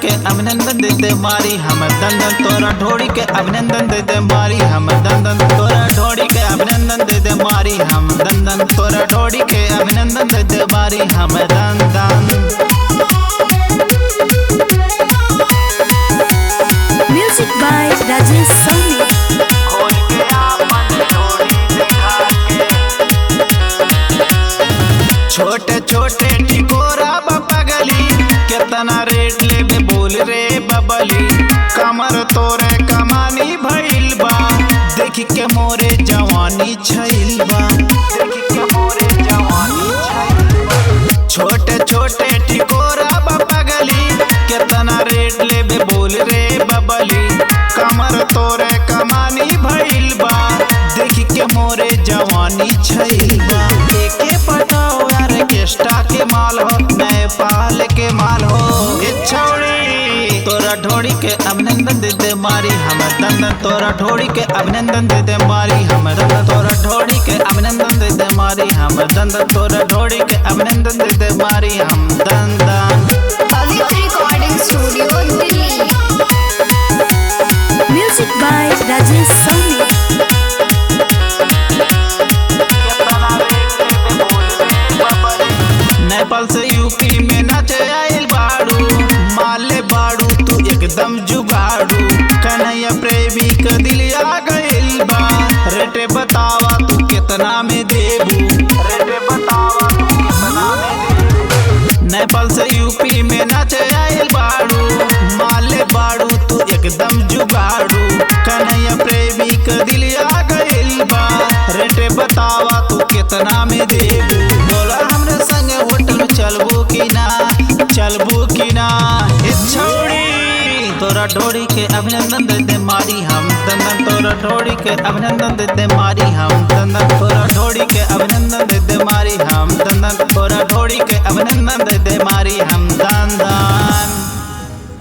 के अभिनंदन देते मारी हम दंदन तोरा ढोड़ी के अभिनंदन देते मारी हम दंदन तोरा ढोड़ी के अभिनंदन देते मारी हम दंदन तोरा ढोड़ी के अभिनंदन देते मारी हम दंदन। Music by Rajesh Soni। छोटे छोटे टिकोरा बपगली कितना रेट ले बोल रे बबली कमर तोरे कमानी भइल बा देख के मोरे जवानी छइल बा देख के मोरे जवानी छइल बा। छोटे छोटे टिकोरा बपगली कितना रेट ले बोल रे बबली कमर तोरे कमानी भइल बा देख के मोरे जवानी छइल बा। एके पटाओ चेष्टा के माल हो नेपाल के माल हो छोड़ी तोरा ढोड़ी के अभिनंदन देते मारी हम दंदन तोरा ढोड़ी के अभिनंदन देते मारी हम दंदन तोरा ढोड़ी के अभिनंदन देते मारी हम दंदन तोरा ढोड़ी के अभिनंदन देते मारी हम दंदन। Pavitra recording studio Delhi. Music by Rajesh Soni. Nepal से यूपी में नाचे आइल बाड़ू माले बाड़ू तू एकदम जुगाड़ू कन्हैया प्रेमी का दिल आ गइल बा रेटे बतावा तू कितना में देबू रेटे बतावा तू कितना में देबू। नेपाल से यूपी में नाचे आइल बाड़ू माले बाड़ू तू एकदम जुगाड़ू कन्हैया प्रेमी का दिल आ गइल बा रेटे बतावा तू कितना में देबू। बोला हमरे संग होटल में चलबू की ना छोड़ी तोरा ढोड़ी के अभिनंदन देते मारी हम दंदन तोरा ढोड़ी के अभिनंदन देते मारी हम दंदन तोरा ढोड़ी के अभिनंदन देते मारी हम दंदन तोरा ढोड़ी के अभिनंदन देते मारी हम दंदन।